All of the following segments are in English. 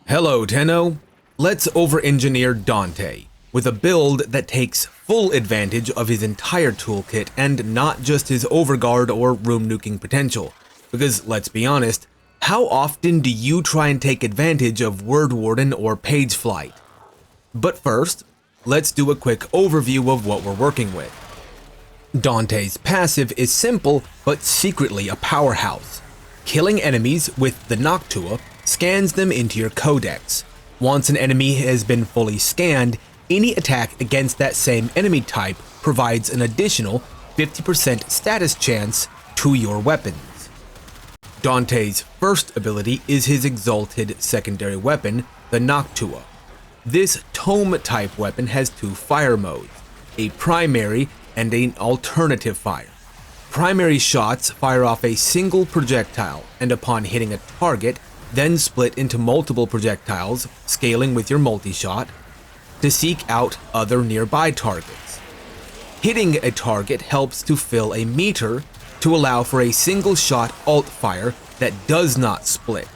Hello, Tenno. Let's over-engineer Dante with a build that takes full advantage of his entire toolkit and not just his overguard or room nuking potential. Because let's be honest, how often do you try and take advantage of Word Warden or Page Flight? But first, let's do a quick overview of what we're working with. Dante's passive is simple but secretly a powerhouse. Killing enemies with the Noctua scans them into your codex. Once an enemy has been fully scanned, any attack against that same enemy type provides an additional 50% status chance to your weapons. Dante's first ability is his exalted secondary weapon, the Noctua. This tome-type weapon has two fire modes, a primary and an alternative fire. Primary shots fire off a single projectile and upon hitting a target, then split into multiple projectiles, scaling with your multi-shot, to seek out other nearby targets. Hitting a target helps to fill a meter to allow for a single-shot alt fire that does not split.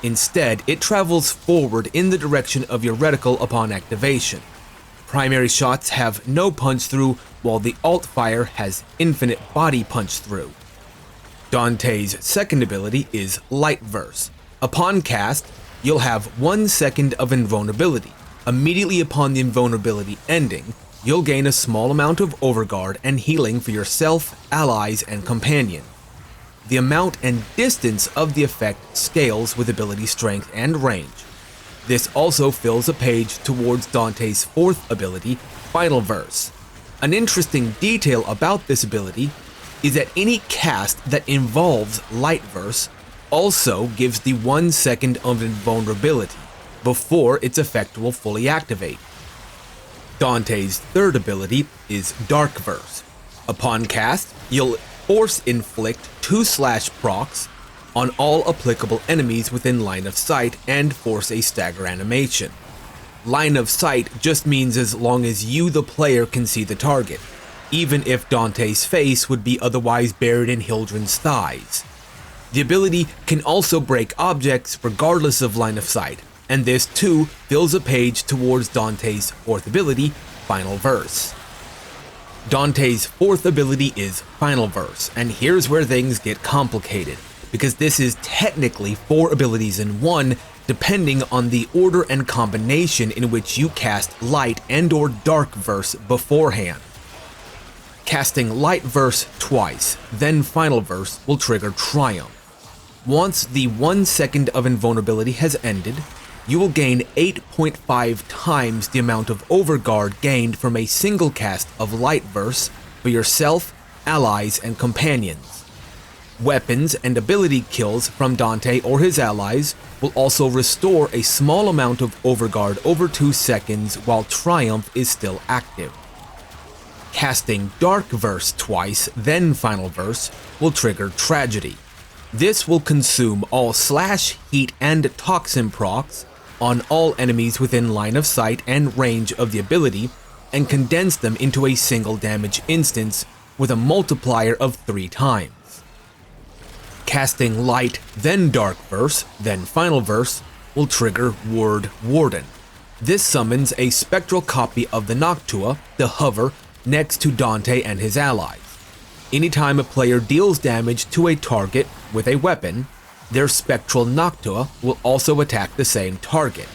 Instead, it travels forward in the direction of your reticle upon activation. Primary shots have no punch-through, while the alt fire has infinite body punch-through. Dante's second ability is Light Verse. Upon cast, you'll have 1 second of invulnerability. Immediately upon the invulnerability ending, you'll gain a small amount of overguard and healing for yourself, allies, and companion. The amount and distance of the effect scales with ability strength and range. This also fills a page towards Dante's fourth ability, Final Verse. An interesting detail about this ability is that any cast that involves Light Verse also gives the 1 second of invulnerability before its effect will fully activate. Dante's third ability is Dark Verse. Upon cast, you'll force inflict 2/ procs on all applicable enemies within line of sight and force a stagger animation. Line of sight just means as long as you, the player, can see the target, even if Dante's face would be otherwise buried in Hildren's thighs. The ability can also break objects regardless of line of sight, and this too fills a page towards Dante's fourth ability, Final Verse. Dante's fourth ability is Final Verse, and here's where things get complicated, because this is technically 4 abilities in one, depending on the order and combination in which you cast Light and/or Dark Verse beforehand. Casting Light Verse twice, then Final Verse will trigger Triumph. Once the 1 second of invulnerability has ended, you will gain 8.5 times the amount of overguard gained from a single cast of Light Verse for yourself, allies, and companions. Weapons and ability kills from Dante or his allies will also restore a small amount of overguard over 2 seconds while Triumph is still active. Casting Dark Verse twice, then Final Verse, will trigger Tragedy. This will consume all slash, heat, and toxin procs on all enemies within line of sight and range of the ability, and condense them into a single damage instance with a multiplier of 3 times. Casting Light, then Dark Verse, then Final Verse, will trigger Word Warden. This summons a spectral copy of the Noctua, the hover, next to Dante and his allies. Anytime a player deals damage to a target with a weapon, their spectral Noctua will also attack the same target.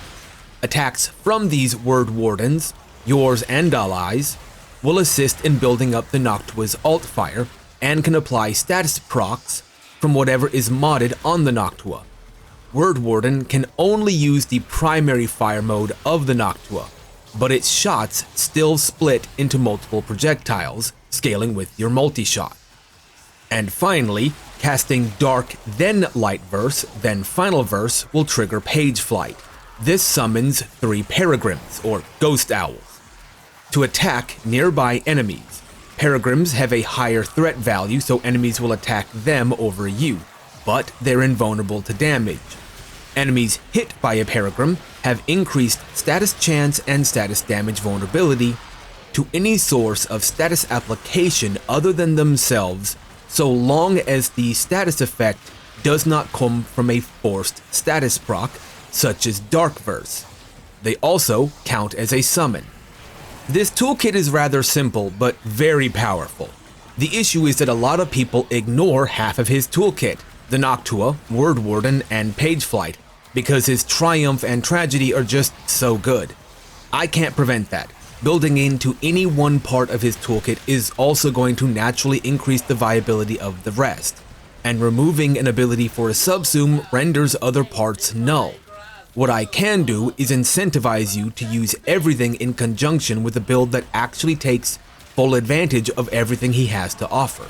Attacks from these Word Wardens, yours and allies, will assist in building up the Noctua's alt fire and can apply status procs from whatever is modded on the Noctua. Word Warden can only use the primary fire mode of the Noctua, but its shots still split into multiple projectiles, scaling with your multi-shot. And finally, casting Dark, then Light Verse, then Final Verse will trigger Page Flight. This summons 3 Peregrims, or Ghost Owls, to attack nearby enemies. Peregrims have a higher threat value, so enemies will attack them over you, but they're invulnerable to damage. Enemies hit by a Peregrim have increased status chance and status damage vulnerability to any source of status application other than themselves, so long as the status effect does not come from a forced status proc, such as Dark Verse. They also count as a summon. This toolkit is rather simple, but very powerful. The issue is that a lot of people ignore half of his toolkit, the Noctua, Word Warden, and Page Flight, because his Triumph and Tragedy are just so good. I can't prevent that. Building into any one part of his toolkit is also going to naturally increase the viability of the rest, and removing an ability for a subsume renders other parts null. What I can do is incentivize you to use everything in conjunction with a build that actually takes full advantage of everything he has to offer.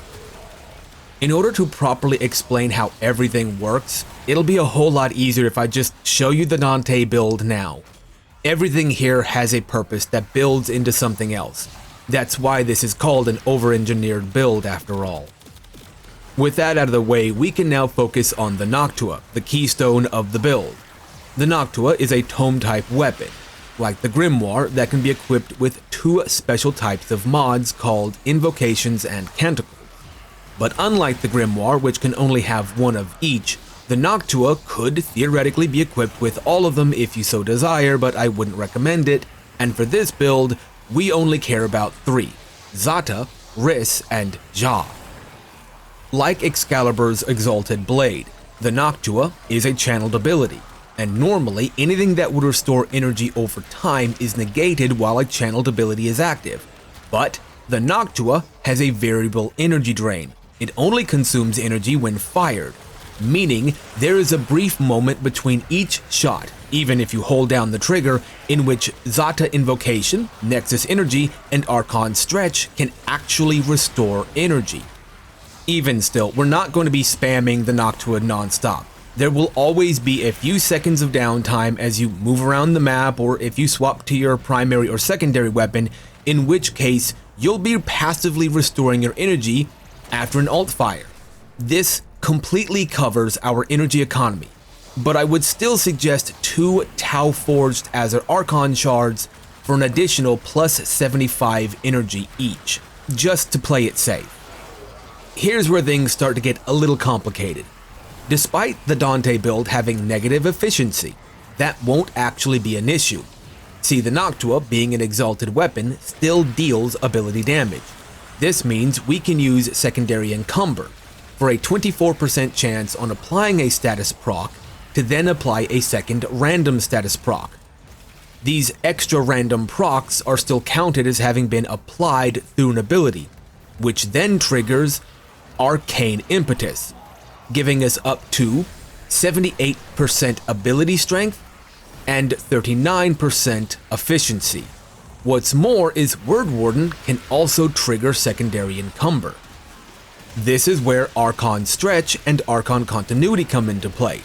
In order to properly explain how everything works, it'll be a whole lot easier if I just show you the Dante build now. Everything here has a purpose that builds into something else. That's why this is called an over-engineered build after all. With that out of the way, we can now focus on the Noctua, the keystone of the build. The Noctua is a tome-type weapon, like the Grimoire, that can be equipped with two special types of mods called Invocations and Canticles. But unlike the Grimoire, which can only have one of each, the Noctua could theoretically be equipped with all of them if you so desire, but I wouldn't recommend it, and for this build, we only care about three: Zata, Riss, and Ja. Like Excalibur's Exalted Blade, the Noctua is a channeled ability, and normally anything that would restore energy over time is negated while a channeled ability is active. But the Noctua has a variable energy drain. It only consumes energy when fired, meaning there is a brief moment between each shot, even if you hold down the trigger, in which Zata Invocation, Nexus Energy, and Archon Stretch can actually restore energy. Even still, we're not going to be spamming the Noctua non-stop. There will always be a few seconds of downtime as you move around the map or if you swap to your primary or secondary weapon, in which case you'll be passively restoring your energy after an alt fire. This completely covers our energy economy, but I would still suggest 2 Tau Forged Azure Archon shards for an additional plus 75 energy each, just to play it safe. Here's where things start to get a little complicated. Despite the Dante build having negative efficiency, that won't actually be an issue. See, the Noctua, being an exalted weapon, still deals ability damage. This means we can use Secondary Encumber for a 24% chance on applying a status proc to then apply a second random status proc. These extra random procs are still counted as having been applied through an ability, which then triggers Arcane Impetus, giving us up to 78% ability strength and 39% efficiency. What's more is Word Warden can also trigger Secondary Encumber. This is where Archon Stretch and Archon Continuity come into play.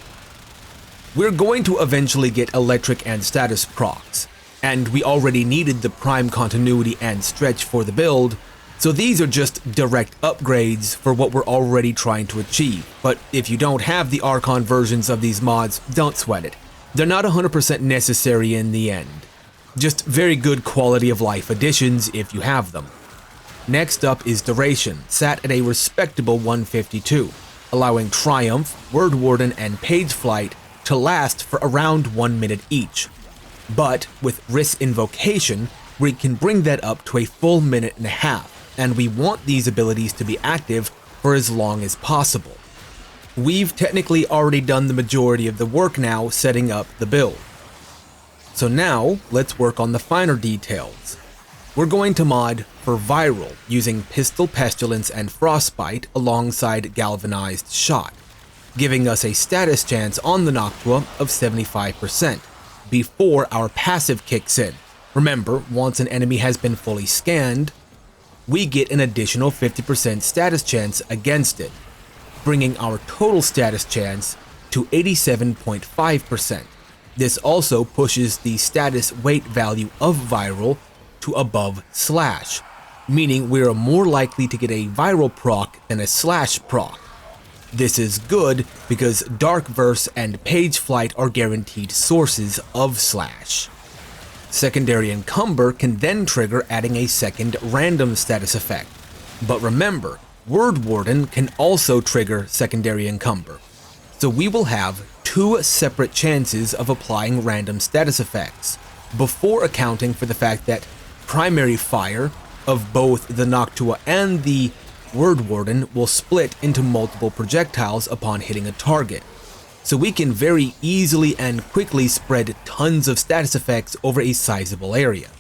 We're going to eventually get Electric and Status procs, and we already needed the Prime Continuity and Stretch for the build, so these are just direct upgrades for what we're already trying to achieve. But if you don't have the Archon versions of these mods, don't sweat it. They're not 100% necessary in the end. Just very good quality of life additions if you have them. Next up is Duration, sat at a respectable 152, allowing Triumph, Word Warden, and Page Flight to last for around 1 minute each. But with Riss Invocation, we can bring that up to a full minute and a half, and we want these abilities to be active for as long as possible. We've technically already done the majority of the work now setting up the build. So now, let's work on the finer details. We're going to mod for Viral using Pistol Pestilence and Frostbite alongside Galvanized Shot, giving us a status chance on the Noctua of 75% before our passive kicks in. Remember, once an enemy has been fully scanned, we get an additional 50% status chance against it, bringing our total status chance to 87.5%. This also pushes the status weight value of Viral to above Slash, meaning we are more likely to get a Viral proc than a Slash proc. This is good because Dark Verse and Page Flight are guaranteed sources of Slash. Secondary Encumber can then trigger adding a second random status effect, but remember, Word Warden can also trigger Secondary Encumber, so we will have 2 separate chances of applying random status effects, before accounting for the fact that primary fire of both the Noctua and the Word Warden will split into multiple projectiles upon hitting a target. So we can very easily and quickly spread tons of status effects over a sizable area.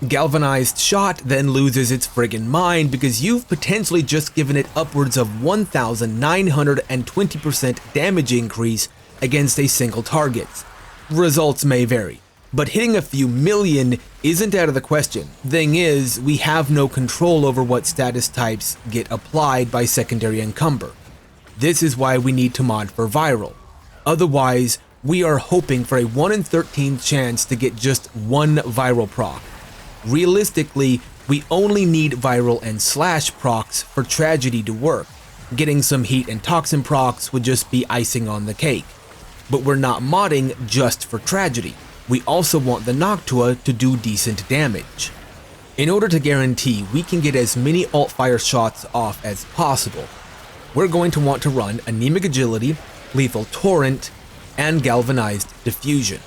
Galvanized Shot then loses its friggin' mind because you've potentially just given it upwards of 1,920% damage increase against a single target. Results may vary, but hitting a few million isn't out of the question. Thing is, we have no control over what status types get applied by secondary encumber. This is why we need to mod for viral. Otherwise, we are hoping for a 1 in 13 chance to get just one viral proc. Realistically, we only need viral and slash procs for tragedy to work. Getting some heat and toxin procs would just be icing on the cake. But we're not modding just for tragedy. We also want the Noctua to do decent damage. In order to guarantee we can get as many alt-fire shots off as possible, we're going to want to run Anemic Agility, Lethal Torrent, and Galvanized Diffusion.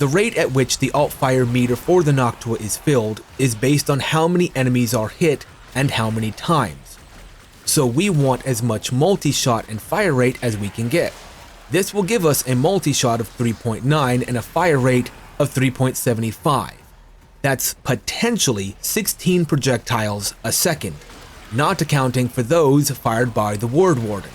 The rate at which the alt-fire meter for the Noctua is filled is based on how many enemies are hit and how many times. So we want as much multi-shot and fire rate as we can get. This will give us a multi-shot of 3.9 and a fire rate of 3.75. That's potentially 16 projectiles a second, not accounting for those fired by the Word Warden.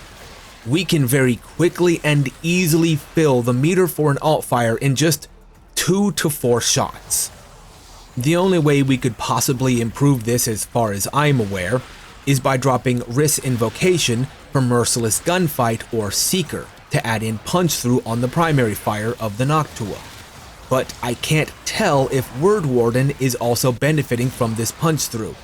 We can very quickly and easily fill the meter for an alt-fire in just 2 to 4 shots. The only way we could possibly improve this, as far as I'm aware, is by dropping Riss Invocation from Merciless Gunfight or Seeker to add in punch through on the primary fire of the Noctua. But I can't tell if Word Warden is also benefiting from this punch through,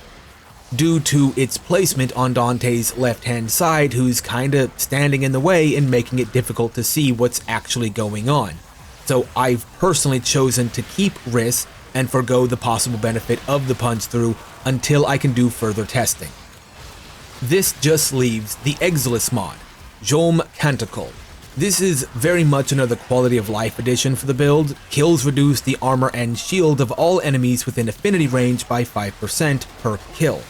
due to its placement on Dante's left-hand side, who's kinda standing in the way and making it difficult to see what's actually going on. So I've personally chosen to keep Riss and forgo the possible benefit of the punch through until I can do further testing. This just leaves the Exilis mod, Jom Canticle. This is very much another quality of life addition for the build. Kills reduce the armor and shield of all enemies within affinity range by 5% per kill.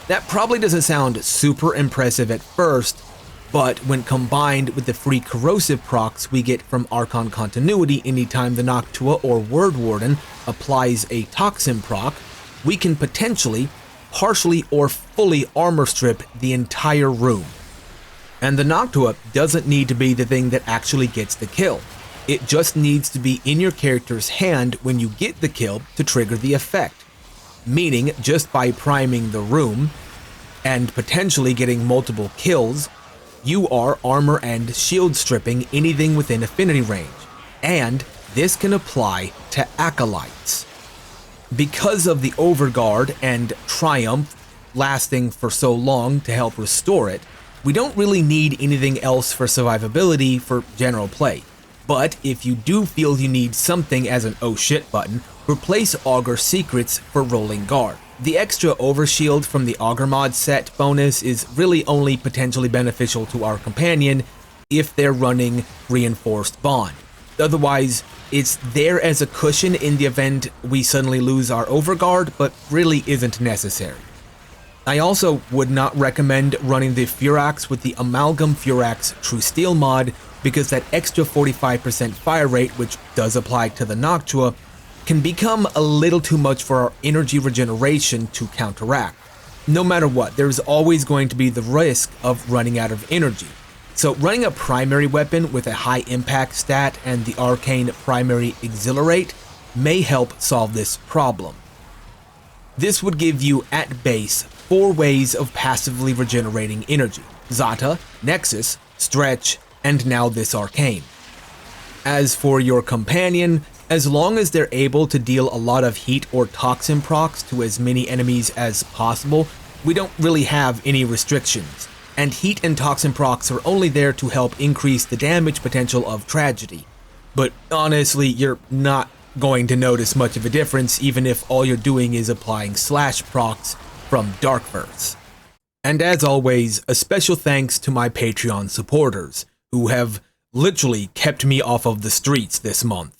That probably doesn't sound super impressive at first, but when combined with the free corrosive procs we get from Archon Continuity anytime the Noctua or Word Warden applies a toxin proc, we can potentially, partially or fully armor strip the entire room. And the Noctua doesn't need to be the thing that actually gets the kill. It just needs to be in your character's hand when you get the kill to trigger the effect. Meaning, just by priming the room and potentially getting multiple kills, you are armor and shield stripping anything within affinity range. And this can apply to acolytes. Because of the Overguard and Triumph lasting for so long to help restore it, we don't really need anything else for survivability for general play. But if you do feel you need something as an oh shit button, replace Augur Secrets for Rolling Guard. The extra overshield from the Augur mod set bonus is really only potentially beneficial to our companion if they're running Reinforced Bond. Otherwise, it's there as a cushion in the event we suddenly lose our Overguard, but really isn't necessary. I also would not recommend running the Furax with the Amalgam Furax True Steel mod because that extra 45% fire rate, which does apply to the Noctua, can become a little too much for our energy regeneration to counteract. No matter what, there's always going to be the risk of running out of energy. So running a primary weapon with a high impact stat and the arcane primary Exhilarate may help solve this problem. This would give you at base 4 ways of passively regenerating energy: Zata, Nexus, Stretch, and now this Arcane. As for your companion, as long as they're able to deal a lot of heat or toxin procs to as many enemies as possible, we don't really have any restrictions, and heat and toxin procs are only there to help increase the damage potential of tragedy. But honestly, you're not going to notice much of a difference even if all you're doing is applying slash procs from Darkverse. And as always, a special thanks to my Patreon supporters, who have literally kept me off of the streets this month.